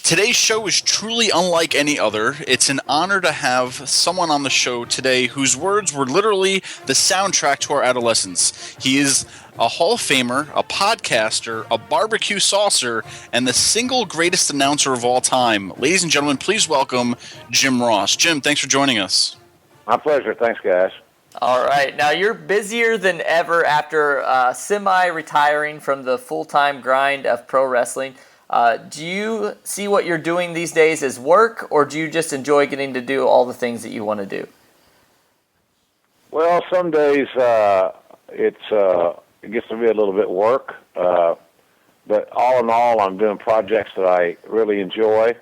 Today's show is truly unlike any other. It's an honor to have someone on the show today whose words were literally the soundtrack to our adolescence. He is a Hall of Famer, a podcaster, a barbecue saucer, and the single greatest announcer of all time. Ladies and gentlemen, please welcome Jim Ross. Jim, thanks for joining us. My pleasure. Thanks, guys. All right. Now, you're busier than ever after semi-retiring from the full-time grind of pro wrestling. Do you see what you're doing these days as work, or do you just enjoy getting to do all the things that you want to do? Well, some days it gets to be a little bit work, but all in all, I'm doing projects that I really enjoy,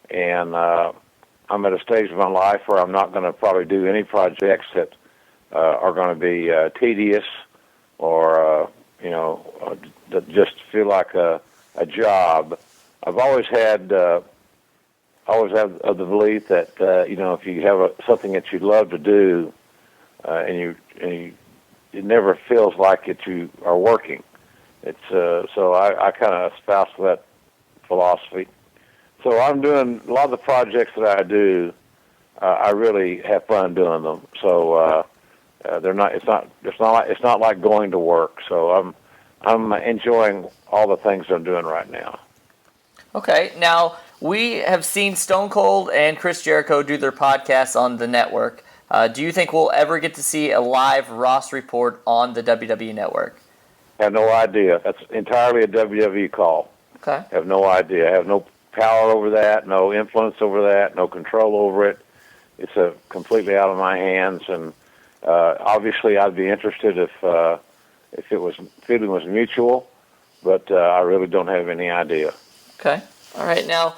and I'm at a stage of my life where I'm not going to probably do any projects that are going to be tedious or that just feel like a job. I've always had the belief that if you have something that you love to do, it never feels like you are working. It's so I kind of espouse that philosophy. So I'm doing a lot of the projects that I do. I really have fun doing them. So they're not. It's not like going to work. So I'm enjoying all the things I'm doing right now. Okay. Now, we have seen Stone Cold and Chris Jericho do their podcasts on the network. Do you think we'll ever get to see a live Ross Report on the WWE Network? I have no idea. That's entirely a WWE call. Okay. I have no idea. I have no power over that, no influence over that, no control over it. It's completely out of my hands, and obviously I'd be interested if feeling was mutual, but I really don't have any idea. Okay. All right. Now,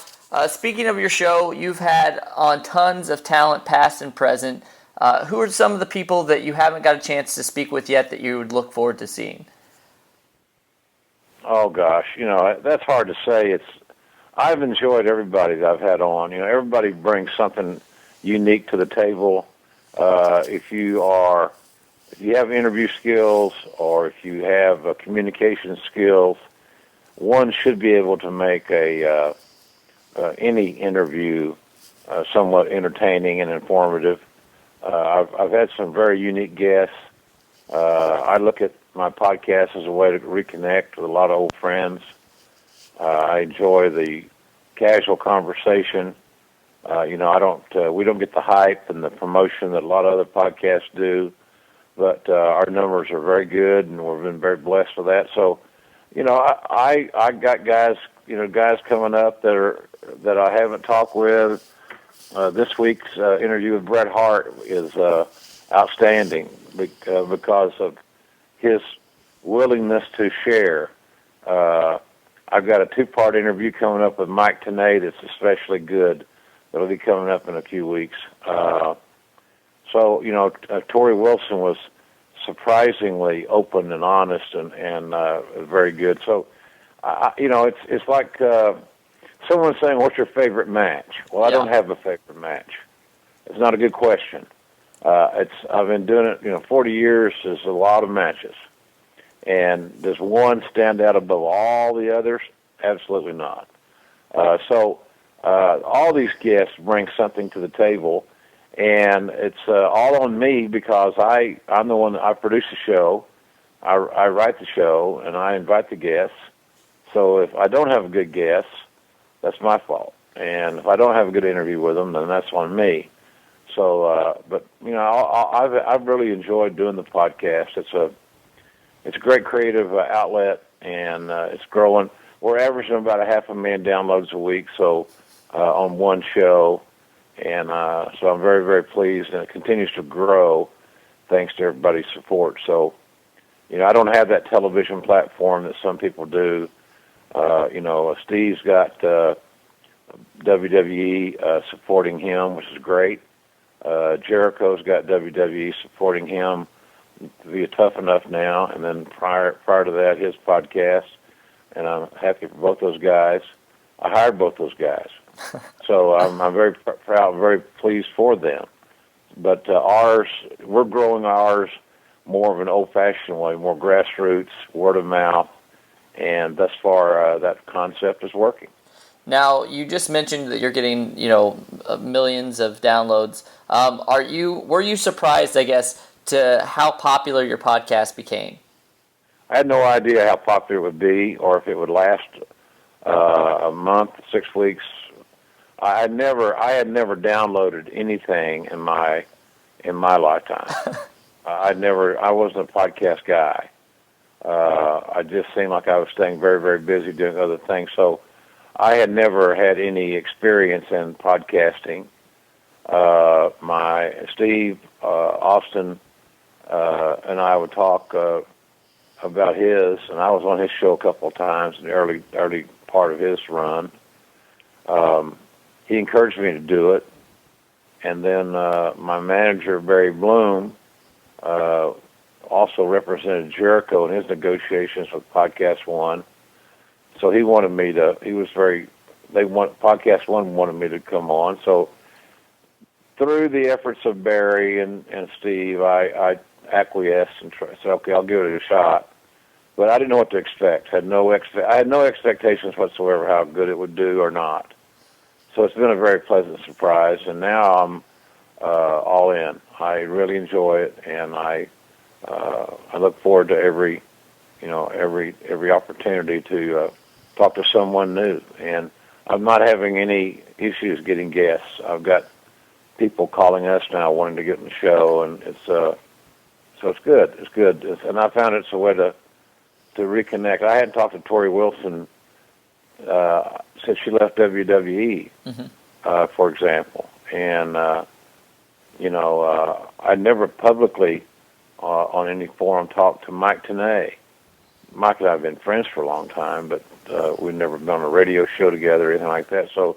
speaking of your show, you've had on tons of talent, past and present. Who are some of the people that you haven't got a chance to speak with yet that you would look forward to seeing? Oh gosh, that's hard to say. I've enjoyed everybody that I've had on. Everybody brings something unique to the table. If you have interview skills, or if you have communication skills, one should be able to make any interview somewhat entertaining and informative. I've had some very unique guests. I look at my podcast as a way to reconnect with a lot of old friends. I enjoy the casual conversation. We don't get the hype and the promotion that a lot of other podcasts do, but our numbers are very good, and we've been very blessed with that. So, I got guys coming up that I haven't talked with. This week's interview with Bret Hart is outstanding because of his willingness to share. I've got a 2-part interview coming up with Mike Tenay that's especially good. That'll be coming up in a few weeks. Tori Wilson was surprisingly open and honest and very good. So, it's like someone saying, "What's your favorite match?" Well, I don't have a favorite match. It's not a good question. I've been doing it, 40 years is a lot of matches. And does one stand out above all the others? Absolutely not. All these guests bring something to the table, and it's all on me because I'm the one that I produce the show. I write the show, and I invite the guests. So if I don't have a good guest, that's my fault. And if I don't have a good interview with them, then that's on me. So, I've really enjoyed doing the podcast. It's a great creative outlet, and it's growing. We're averaging about 500,000 downloads a week, so on one show, and so I'm very, very pleased, and it continues to grow thanks to everybody's support. So, I don't have that television platform that some people do. Steve's got WWE supporting him, which is great. Jericho's got WWE supporting him via Tough Enough now, and then prior to that, his podcast, and I'm happy for both those guys. I hired both those guys, so I'm very proud, very pleased for them. But we're growing ours more of an old-fashioned way, more grassroots, word of mouth, and thus far that concept is working. Now, you just mentioned that you're getting, millions of downloads. Were you surprised, I guess, to how popular your podcast became? I had no idea how popular it would be, or if it would last a month, 6 weeks. I had never downloaded anything in my lifetime. I wasn't a podcast guy. I just seemed like I was staying very, very busy doing other things. So I had never had any experience in podcasting. My Steve Austin and I would talk about his, and I was on his show a couple of times in the early part of his run. He encouraged me to do it, and then my manager Barry Bloom also represented Jericho in his negotiations with Podcast One. So he wanted me to. Podcast One wanted me to come on. So through the efforts of Barry and Steve, I acquiesced and said, "Okay, I'll give it a shot." But I didn't know what to expect. I had no expectations whatsoever how good it would do or not. So it's been a very pleasant surprise, and now I'm all in. I really enjoy it, and I look forward to every opportunity to talk to someone new. And I'm not having any issues getting guests. I've got people calling us now wanting to get in the show, and so it's good. It's good, and I found it's a way to reconnect. I hadn't talked to Tori Wilson since she left WWE, for example, and I never publicly on any forum talked to Mike Tenay. Mike and I have been friends for a long time, but we've never been on a radio show together or anything like that. So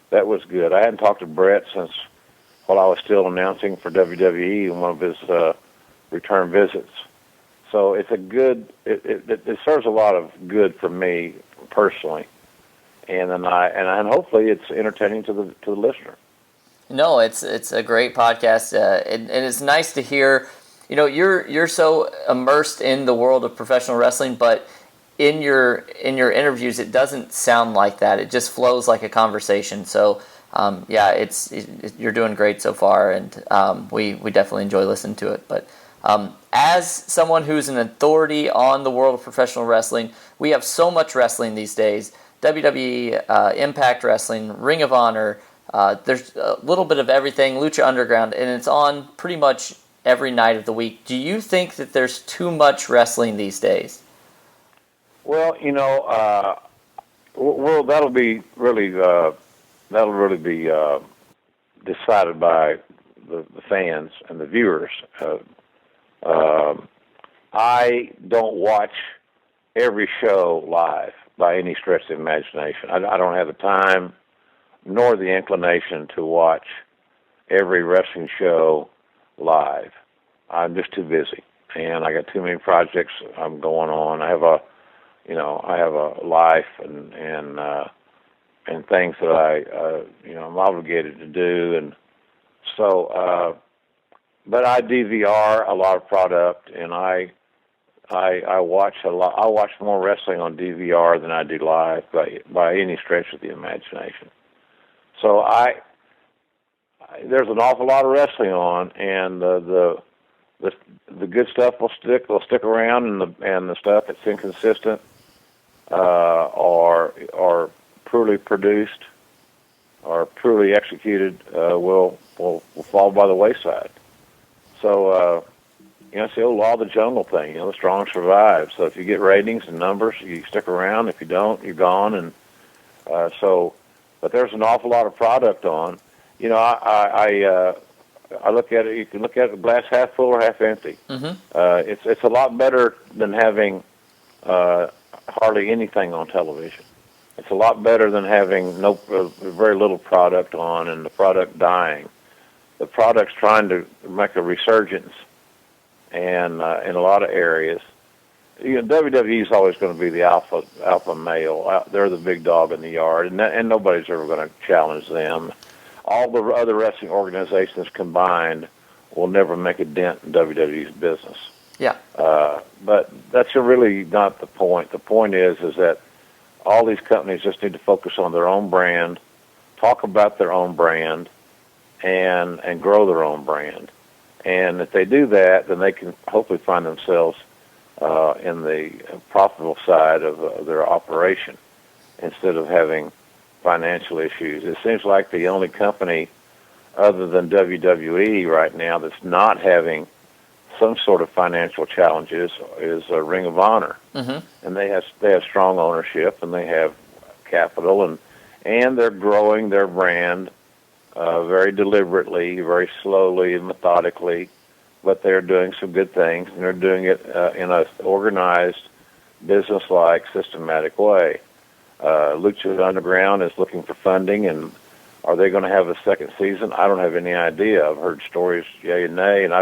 that was good. I hadn't talked to Brett since while I was still announcing for WWE in one of his return visits. So it's a good. It serves a lot of good for me personally, and then and hopefully it's entertaining to the listener. No, it's a great podcast, and it's nice to hear. You're so immersed in the world of professional wrestling, but in your interviews, it doesn't sound like that. It just flows like a conversation. So, you're doing great so far, and we definitely enjoy listening to it. But as someone who's an authority on the world of professional wrestling, we have so much wrestling these days. WWE, Impact Wrestling, Ring of Honor. There's a little bit of everything, Lucha Underground, and it's on pretty much every night of the week. Do you think that there's too much wrestling these days? Well, that'll be really be decided by the fans and the viewers. I don't watch every show live by any stretch of the imagination. I don't have the time nor the inclination to watch every wrestling show live. I'm just too busy, and I got too many projects I'm going on. I have a life and things that I'm obligated to do, and so. But I DVR a lot of product, and I watch a lot. I watch more wrestling on DVR than I do live by any stretch of the imagination. So there's an awful lot of wrestling on, and the good stuff will stick around, and the stuff that's inconsistent or poorly produced or poorly executed will fall by the wayside. So it's the old law of the jungle thing. The strong survive. So if you get ratings and numbers, you stick around. If you don't, you're gone. And but there's an awful lot of product on. I look at it. You can look at it glass half full or half empty. It's a lot better than having hardly anything on television. It's a lot better than having very little product on and the product dying. The product's trying to make a resurgence, and in a lot of areas, WWE is always going to be the alpha male. They're the big dog in the yard, and nobody's ever going to challenge them. All the other wrestling organizations combined will never make a dent in WWE's business. Yeah. But that's really not the point. The point is that all these companies just need to focus on their own brand, talk about their own brand, and grow their own brand. And if they do that, then they can hopefully find themselves in the profitable side of their operation instead of having financial issues. It seems like the only company other than WWE right now that's not having some sort of financial challenges is Ring of Honor, and they have strong ownership and they have capital and they're growing their brand very deliberately, very slowly and methodically, but they're doing some good things and they're doing it in an organized, business-like, systematic way. Lucha Underground is looking for funding, and are they going to have a second season? I don't have any idea. I've heard stories yay and nay, and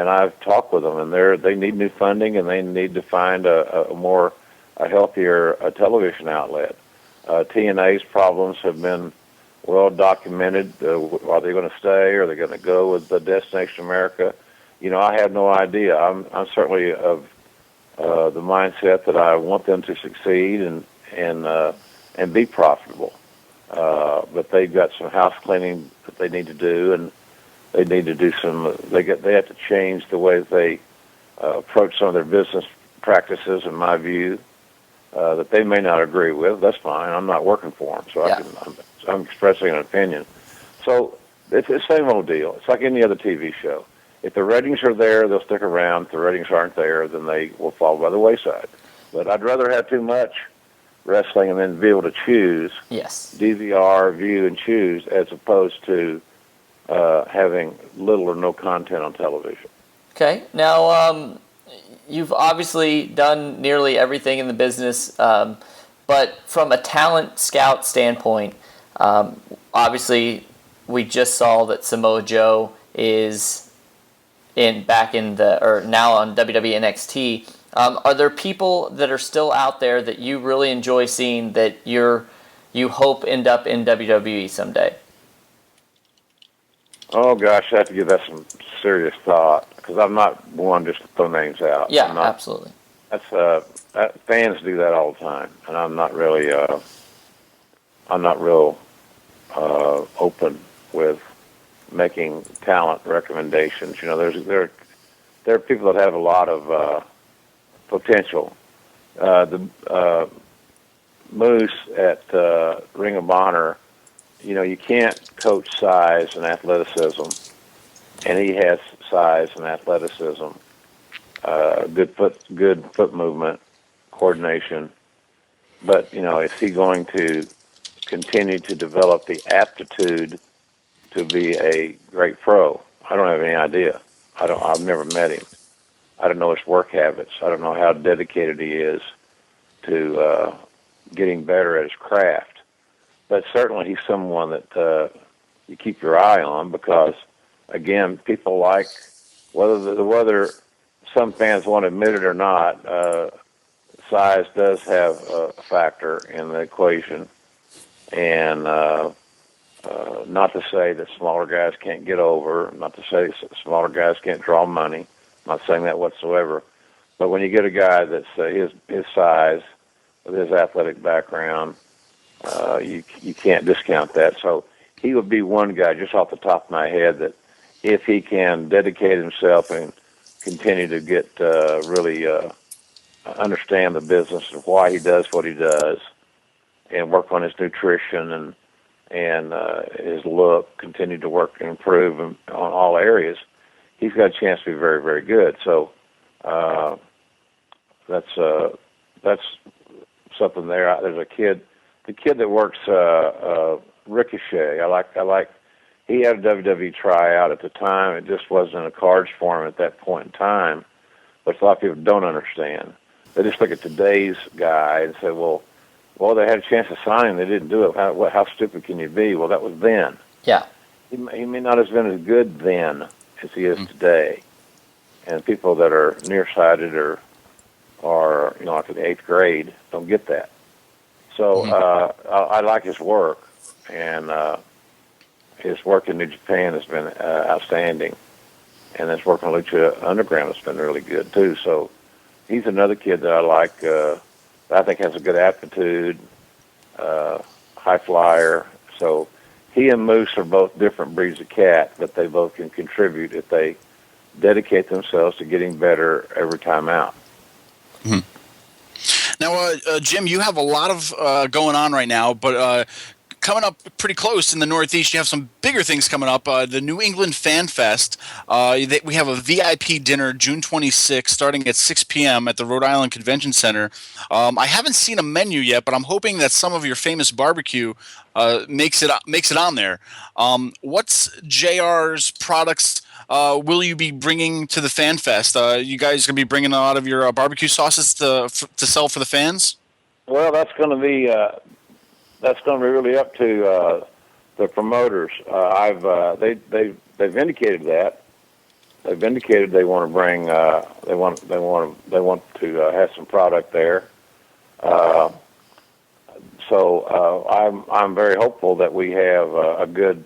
I've talked with them, and they need new funding, and they need to find a healthier television outlet. TNA's problems have been well documented. Are they going to stay? Are they going to go with the Destination America? I have no idea. I'm certainly of the mindset that I want them to succeed and be profitable. But they've got some house cleaning that they need to do, and they need to do some. They have to change the way they approach some of their business practices, in my view, that they may not agree with. That's fine. I'm not working for them, so I'm expressing an opinion. So it's the same old deal. It's like any other TV show. If the ratings are there, they'll stick around. If the ratings aren't there, then they will fall by the wayside. But I'd rather have too much wrestling and then be able to choose. Yes. DVR, view, and choose, as opposed to having little or no content on television. Okay. Now, you've obviously done nearly everything in the business, but from a talent scout standpoint, obviously we just saw that Samoa Joe is now on WWE NXT. Are there people that are still out there that you really enjoy seeing that you hope end up in WWE someday? Oh gosh, I have to give that some serious thought because I'm not one just to throw names out. Yeah, absolutely. That's fans do that all the time, and I'm not really real open with making talent recommendations. There are people that have a lot of potential. The Moose at Ring of Honor, you can't coach size and athleticism, and he has size and athleticism, good foot movement, coordination. But is he going to continue to develop the aptitude to be a great pro? I don't have any idea. I've never met him. I don't know his work habits. I don't know how dedicated he is to getting better at his craft. But certainly he's someone that you keep your eye on because, again, people like, whether some fans want to admit it or not, size does have a factor in the equation. And not to say that smaller guys can't get over, not to say smaller guys can't draw money. I'm not saying that whatsoever. But when you get a guy that's his size, with his athletic background, you can't discount that. So he would be one guy just off the top of my head that if he can dedicate himself and continue to get really understand the business of why he does what he does and work on his nutrition and his look, continue to work and improve on all areas, he's got a chance to be very, very good. So that's something there. There's the kid that works Ricochet. I like. He had a WWE tryout at the time. It just wasn't in the cards for him at that point in time. But a lot of people don't understand. They just look at today's guy and say, well, they had a chance to sign him. They didn't do it. How stupid can you be? Well, that was then. Yeah. He may not have been as good then as he is today. And people that are nearsighted or like in the 8th grade don't get that. So I like his work, and his work in New Japan has been outstanding. and that's working on Lucha Underground. It's been really good too. So he's another kid that I like. That I think has a good aptitude, high flyer. So he and Moose are both different breeds of cat, but they both can contribute if they dedicate themselves to getting better every time out. Now, Jim, you have a lot of going on right now, but coming up pretty close in the Northeast, you have some bigger things coming up. The New England Fan Fest. We have a VIP dinner June 26th starting at 6 p.m. at the Rhode Island Convention Center. I haven't seen a menu yet, but I'm hoping that some of your famous barbecue makes it on there. What's JR's products will you be bringing to the Fan Fest? You guys going to be bringing a lot of your barbecue sauces to sell for the fans? Well, that's going to be really up to the promoters. They've indicated that. They've indicated they want to bring they want to have some product there. So I'm very hopeful that we have a good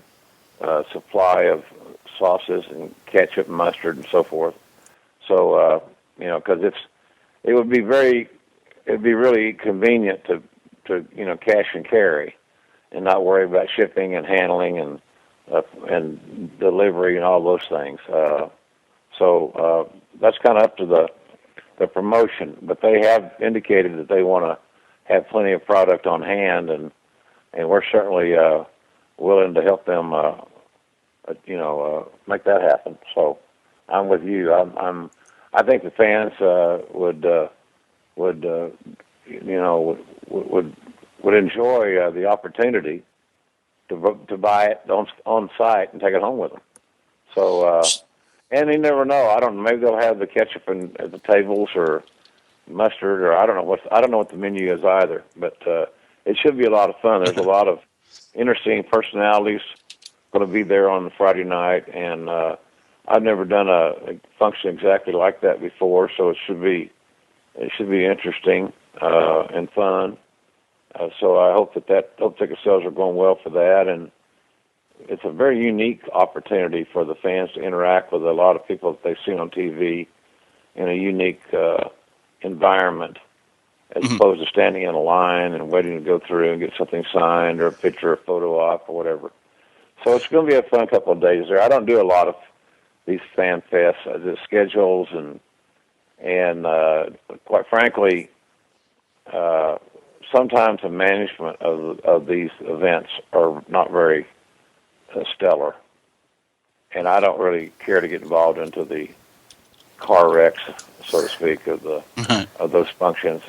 supply of sauces and ketchup and mustard and so forth. So because it would be really convenient to cash and carry and not worry about shipping and handling and delivery and all those things. So that's kind of up to the promotion, but they have indicated that they want to have plenty of product on hand, and we're certainly willing to help them make that happen. So I'm with you. I think the fans would enjoy the opportunity to buy it on site and take it home with them. So and you never know. I don't know. Maybe they'll have the ketchup at the tables or mustard, or I don't know what the menu is either. But it should be a lot of fun. There's a lot of interesting personalities going to be there on Friday night, and I've never done a function exactly like that before, so it should be interesting and fun. So I hope that ticket sales are going well for that, and it's a very unique opportunity for the fans to interact with a lot of people that they've seen on TV in a unique environment, as opposed to standing in a line and waiting to go through and get something signed or a picture or photo op or whatever. So it's going to be a fun couple of days there. I don't do a lot of these fan fests. I do schedules and quite frankly, sometimes the management of these events are not very stellar, and I don't really care to get involved into the car wrecks, so to speak, of those functions.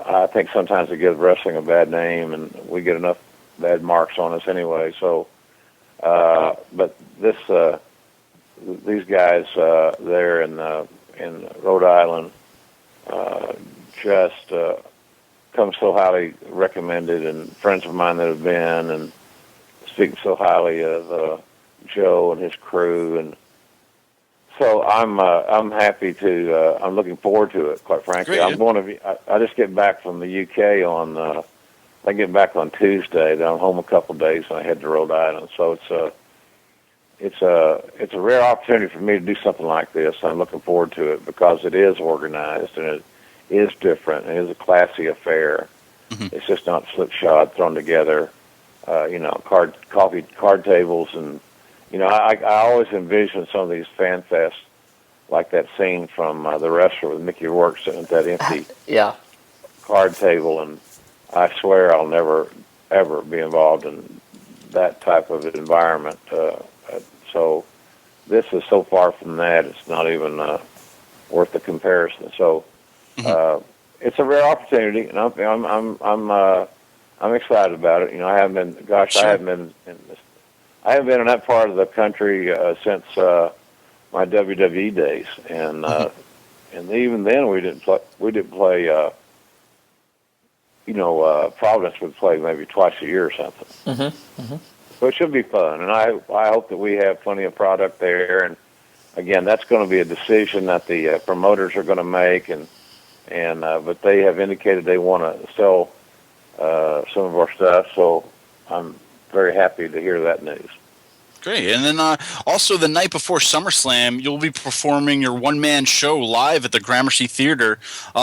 I think sometimes it gives wrestling a bad name, and we get enough bad marks on us anyway. So, but these guys there in Rhode Island just come so highly recommended, and friends of mine that have been and speaking so highly of Joe and his crew, and so I'm happy to. I'm looking forward to it. Quite frankly, Great, yeah. I'm going to be. I just get back from the UK on. I get back on Tuesday. Then I'm home a couple of days, and I head to Rhode Island. So it's a rare opportunity for me to do something like this. I'm looking forward to it because it is organized and it is different. It is a classy affair. Mm-hmm. It's just not slipshod thrown together. Card tables, and I always envision some of these fan fests like that scene from The Wrestler with Mickey Rourke sitting at that empty card table, and I swear I'll never ever be involved in that type of environment. So this is so far from that; it's not even worth the comparison. So it's a rare opportunity, and I'm excited about it. I haven't been. Gosh, sure. I haven't been in that part of the country since my WWE days, and even then we didn't play. Providence would play maybe twice a year or something. Mm-hmm. Mm-hmm. So it should be fun, and I hope that we have plenty of product there. And again, that's going to be a decision that the promoters are going to make, but they have indicated they want to sell some of our stuff. So I'm very happy to hear that news. Great. And then also the night before SummerSlam, you'll be performing your one-man show live at the Gramercy Theater.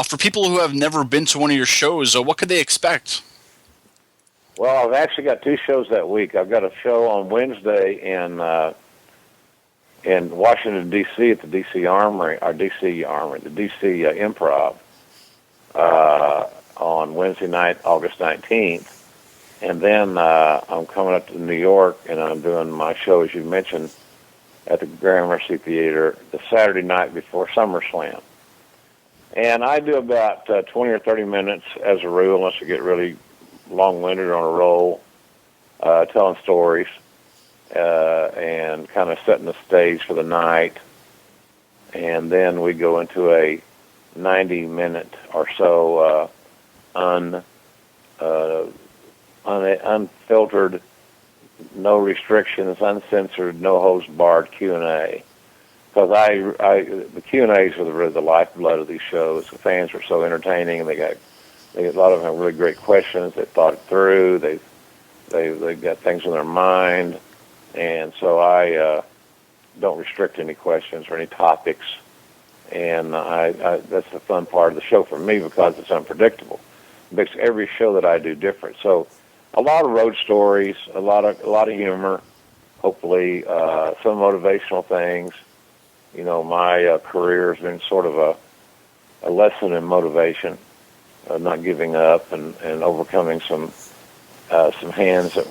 For people who have never been to one of your shows, what could they expect? Well, I've actually got 2 shows that week. I've got a show on Wednesday in Washington, D.C. at the D.C. Armory, the D.C. Improv on Wednesday night, August 19th. And then I'm coming up to New York, and I'm doing my show, as you mentioned, at the Gramercy Theater the Saturday night before SummerSlam. And I do about 20 or 30 minutes as a rule, unless I get really long-winded on a roll, telling stories and kind of setting the stage for the night. And then we go into a 90-minute or so unfiltered, no restrictions, uncensored, no holds barred Q&A. Because the Q&As are the lifeblood of these shows. The fans are so entertaining, and a lot of them have really great questions. They've thought it through. They've got things in their mind, and so I don't restrict any questions or any topics. And that's the fun part of the show for me, because it's unpredictable. It makes every show that I do different. So a lot of road stories, a lot of humor, hopefully some motivational things. You know, my career has been sort of a lesson in motivation, not giving up and overcoming some hands that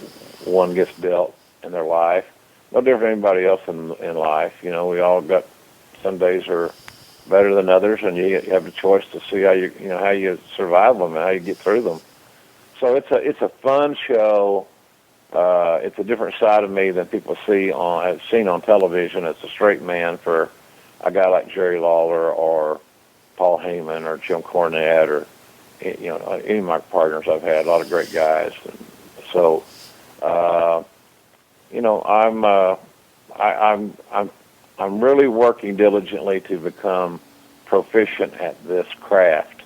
one gets dealt in their life. No different than anybody else in life. You know, we all got, some days are better than others, and you have the choice to see how you survive them and how you get through them. So it's a fun show. It's a different side of me than people have seen on television. It's a straight man for a guy like Jerry Lawler or Paul Heyman or Jim Cornette or any of my partners I've had. A lot of great guys. And so I'm really working diligently to become proficient at this craft.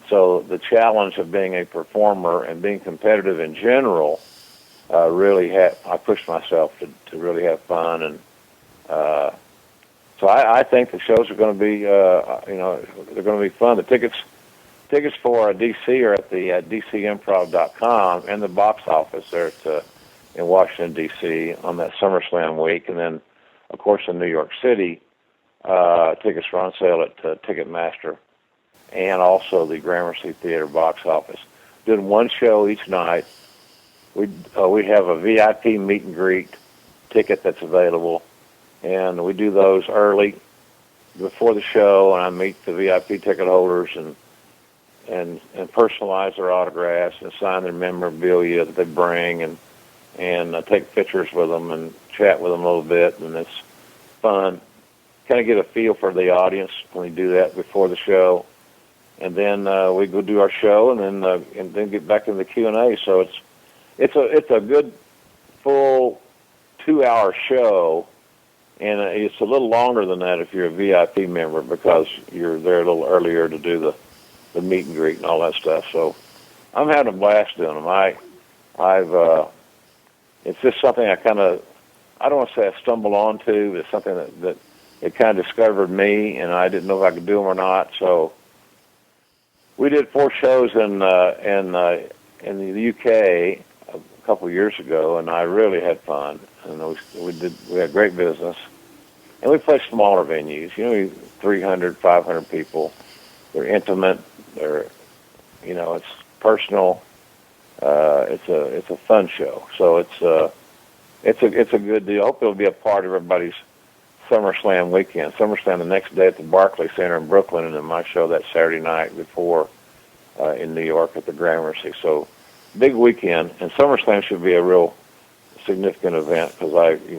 So the challenge of being a performer and being competitive in general, I pushed myself to really have fun, and so I think the shows are going to be, they're going to be fun. The tickets for DC are at the DCimprov.com and the box office there in Washington D.C. on that SummerSlam week, and then of course in New York City, tickets are on sale at Ticketmaster and also the Gramercy Theater box office. Doing one show each night. We have a VIP meet and greet ticket that's available, and we do those early before the show, and I meet the VIP ticket holders and personalize their autographs and sign their memorabilia that they bring, and take pictures with them and chat with them a little bit, and it's fun. Kind of get a feel for the audience when we do that before the show, and then we go do our show, and then get back into the Q&A. So it's a good full 2-hour show, and it's a little longer than that if you're a VIP member, because you're there a little earlier to do the meet and greet and all that stuff. So I'm having a blast doing them. It's just something I don't want to say I stumbled onto, but it's something that it kind of discovered me, and I didn't know if I could do them or not. So we did 4 shows in the UK a couple of years ago, and I really had fun. And we had great business, and we played smaller venues. 300, 500 people. They're intimate. It's personal. It's a fun show. So it's a good deal. I hope it'll be a part of everybody's SummerSlam weekend. SummerSlam the next day at the Barclays Center in Brooklyn, and then my show that Saturday night before in New York at the Gramercy. So big weekend, and SummerSlam should be a real significant event, because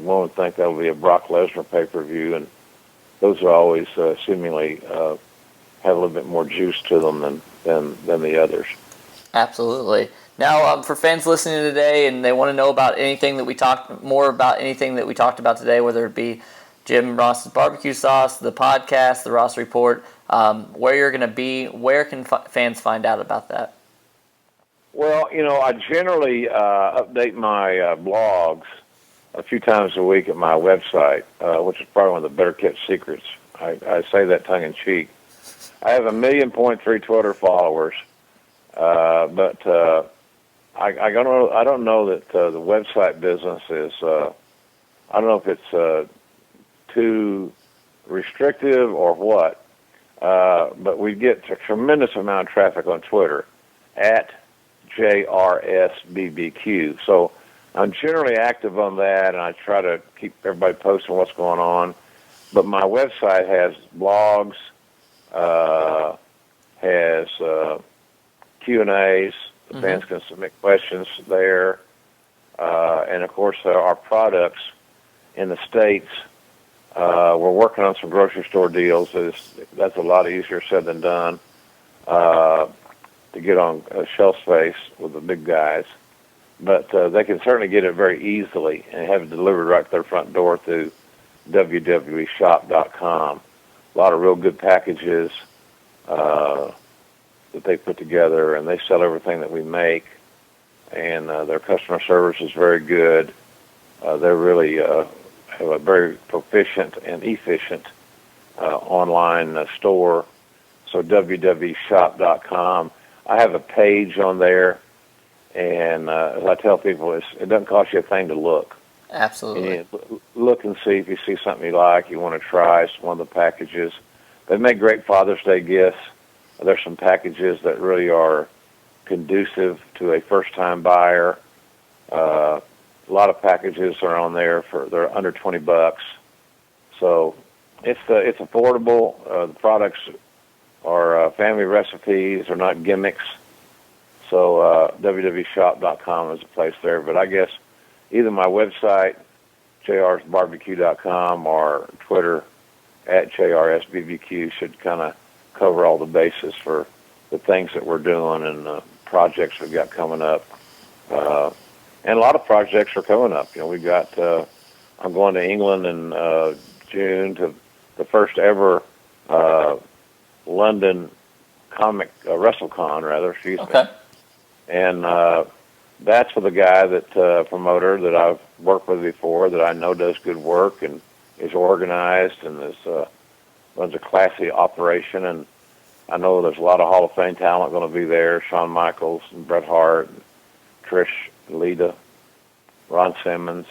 one would think that will be a Brock Lesnar pay-per-view, and those are always seemingly have a little bit more juice to them than the others. Absolutely. Now, for fans listening today and they want to know about anything that we talked about today, whether it be Jim Ross's barbecue sauce, the podcast, the Ross Report, where you're going to be, where can fans find out about that? Well, I generally update my blogs a few times a week at my website, which is probably one of the better kept secrets. I say that tongue in cheek. I have 1.3 million Twitter followers, but I don't know that the website business is. I don't know if it's too restrictive or what, but we get a tremendous amount of traffic on Twitter at JRSBBQ. So I'm generally active on that, and I try to keep everybody posted on what's going on. But my website has blogs, has Q&As. The fans can submit questions there. And, of course, our products in the States, we're working on some grocery store deals. That's a lot easier said than done to get on shelf space with the big guys. But they can certainly get it very easily and have it delivered right to their front door through WWEshop.com. A lot of real good packages that they put together, and they sell everything that we make. And their customer service is very good. They're really have a very proficient and efficient online store. So WWEshop.com. I have a page on there, and as I tell people, it doesn't cost you a thing to look. Absolutely. And look and see if you see something you like, you want to try. It's one of the packages. They make great Father's Day gifts. There's some packages that really are conducive to a first-time buyer. A lot of packages are on there they're under $20. So it's affordable. The products are family recipes. They're not gimmicks. So WWEshop.com is a place there. But I guess either my website, jrsbarbecue.com, or Twitter at JRSBBQ should kind of cover all the bases for the things that we're doing and the projects we've got coming up. And a lot of projects are coming up. We've got, I'm going to England in June to the first ever London WrestleCon, excuse me. Okay. And that's with a guy promoter that I've worked with before that I know does good work and is organized and runs a classy operation. And I know there's a lot of Hall of Fame talent going to be there. Shawn Michaels and Bret Hart, and Trish, Lita, Ron Simmons,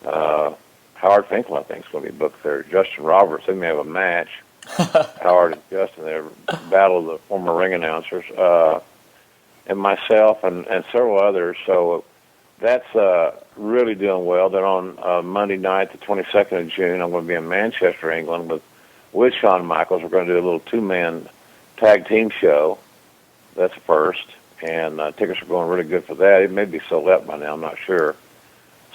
Howard Finkel, I think, is going to be booked there. Justin Roberts, they may have a match. Howard and Justin, they battle of the former ring announcers. And myself and several others. So that's really doing well. Then on Monday night, the 22nd of June, I'm going to be in Manchester, England, with Shawn Michaels. We're going to do a little two-man tag team show. That's first. And tickets are going really good for that. It may be sold out by now. I'm not sure.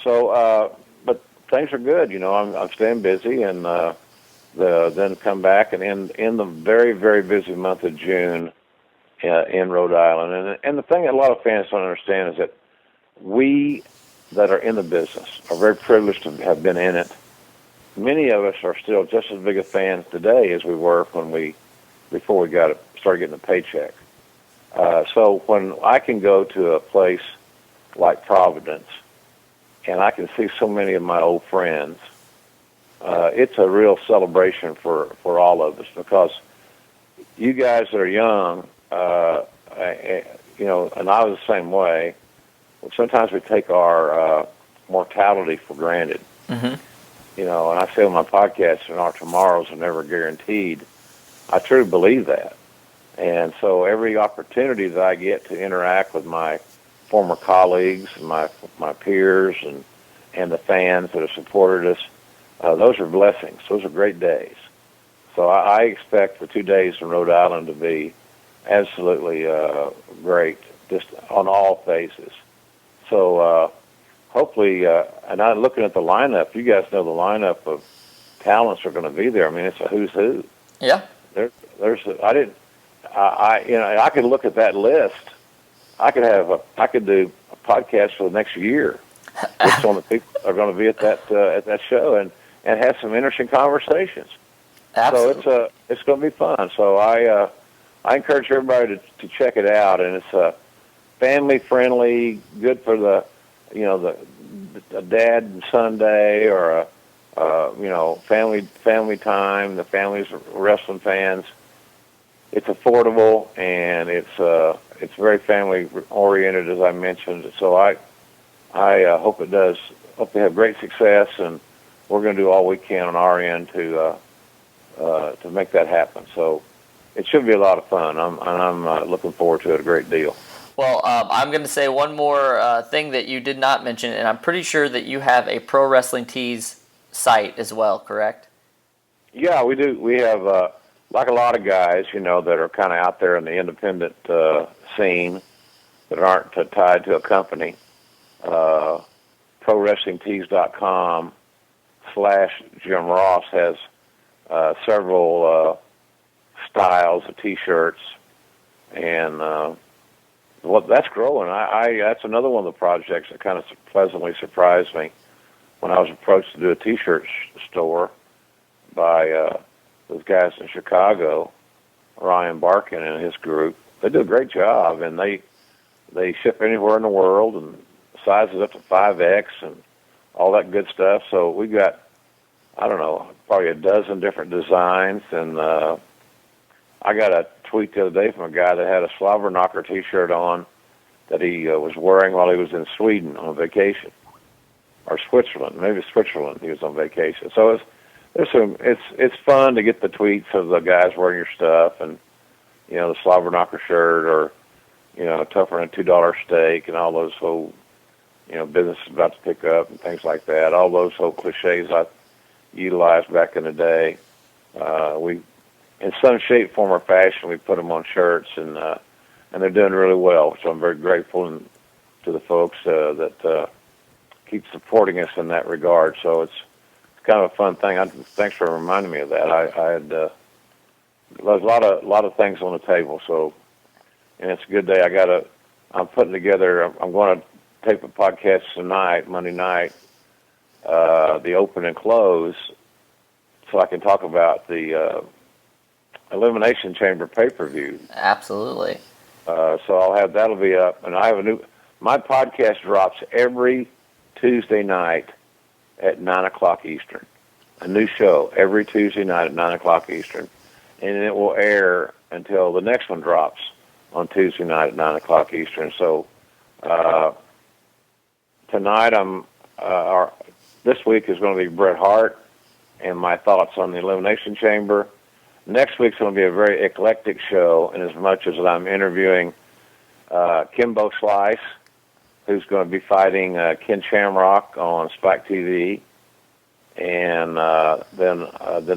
So, but things are good. I'm staying busy, and then come back and in the very, very busy month of June in Rhode Island. And the thing that a lot of fans don't understand is that we that are in the business are very privileged to have been in it. Many of us are still just as big a fans today as we were before we started getting a paycheck. So when I can go to a place like Providence and I can see so many of my old friends, it's a real celebration for all of us, because you guys that are young, and I was the same way. Sometimes we take our mortality for granted. Mm-hmm. And I say on my podcast, our tomorrows are never guaranteed. I truly believe that. And so every opportunity that I get to interact with my former colleagues, my peers, and the fans that have supported us, those are blessings. Those are great days. So I expect the 2 days in Rhode Island to be absolutely great, just on all phases. So hopefully, and I'm looking at the lineup. You guys know the lineup of talents are going to be there. I mean, it's a who's who. Yeah. I could look at that list. I could do a podcast for the next year with some of the people that are going to be at that show and have some interesting conversations. Absolutely. So it's going to be fun. So I encourage everybody to check it out, and it's family friendly, good for the a dad and son day or a family time. The families are wrestling fans. It's affordable and it's very family oriented, as I mentioned. So I hope it does. Hope they have great success, and we're going to do all we can on our end to make that happen. So it should be a lot of fun. I'm looking forward to it a great deal. Well, I'm going to say one more thing that you did not mention, and I'm pretty sure that you have a Pro Wrestling Tees site as well, correct? Yeah, we do. We have, like a lot of guys, that are kind of out there in the independent scene that aren't tied to a company. ProWrestlingTees.com/Jim Ross has several styles of T-shirts, and that's growing. That's another one of the projects that kind of pleasantly surprised me when I was approached to do a T-shirt store by those guys in Chicago, Ryan Barkin and his group. They do a great job, and they ship anywhere in the world, and sizes up to 5X and all that good stuff. So we got, I don't know, probably a dozen different designs, and I got a tweet the other day from a guy that had a Slobberknocker T-shirt on that he was wearing while he was in Sweden on vacation, or Switzerland, maybe Switzerland. He was on vacation. So it's fun to get the tweets of the guys wearing your stuff, and the Slobberknocker shirt, or tougher than a $2 steak, and all those whole business is about to pick up and things like that. All those whole cliches I utilized back in the day. We, in some shape, form, or fashion, we put them on shirts, and they're doing really well. So I'm very grateful to the folks that keep supporting us in that regard. So it's kind of a fun thing. Thanks for reminding me of that. I had there's a lot of things on the table. So, and it's a good day. I'm putting together. I'm going to tape a podcast tonight, Monday night, the open and close, so I can talk about the Elimination Chamber pay-per-view. Absolutely. So that'll be up, and I have my podcast drops every Tuesday night at 9:00 Eastern. A new show every Tuesday night at 9:00 Eastern, and it will air until the next one drops on Tuesday night at 9:00 Eastern. So tonight this week is going to be Bret Hart and my thoughts on the Elimination Chamber. Next week's going to be a very eclectic show, in as much as I'm interviewing Kimbo Slice, who's going to be fighting Ken Shamrock on Spike TV, and then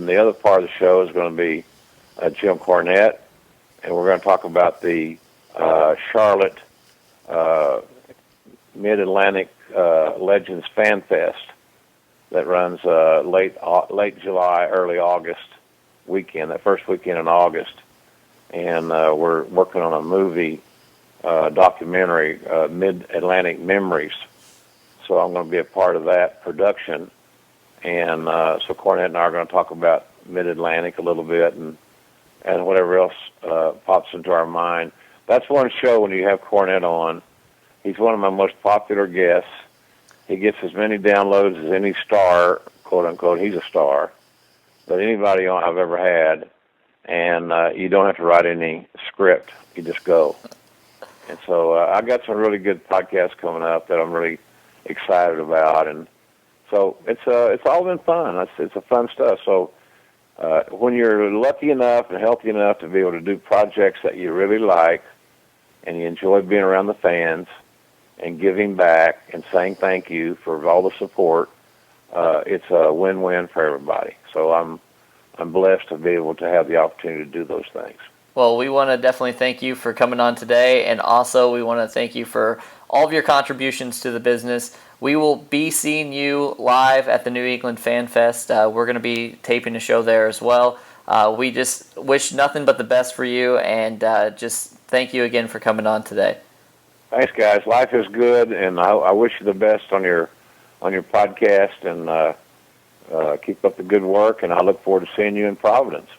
the other part of the show is going to be Jim Cornette, and we're going to talk about the Charlotte Mid-Atlantic Legends Fan Fest that runs late July, early August weekend, that first weekend in August, and we're working on a movie documentary, Mid-Atlantic Memories. So I'm going to be a part of that production, and so Cornette and I are going to talk about Mid-Atlantic a little bit, and whatever else pops into our mind. That's one show when you have Cornette on. He's one of my most popular guests. He gets as many downloads as any star, quote unquote. He's a star, but anybody I've ever had, and you don't have to write any script. You just go. And so I got some really good podcasts coming up that I'm really excited about, and so it's all been fun. It's a fun stuff. So when you're lucky enough and healthy enough to be able to do projects that you really like, and you enjoy being around the fans and giving back and saying thank you for all the support, it's a win-win for everybody. So I'm blessed to be able to have the opportunity to do those things. Well, we want to definitely thank you for coming on today, and also we want to thank you for all of your contributions to the business. We will be seeing you live at the New England Fan Fest. We're going to be taping a show there as well. We just wish nothing but the best for you, and just thank you again for coming on today. Thanks, guys. Life is good, and I wish you the best on your podcast, and keep up the good work, and I look forward to seeing you in Providence.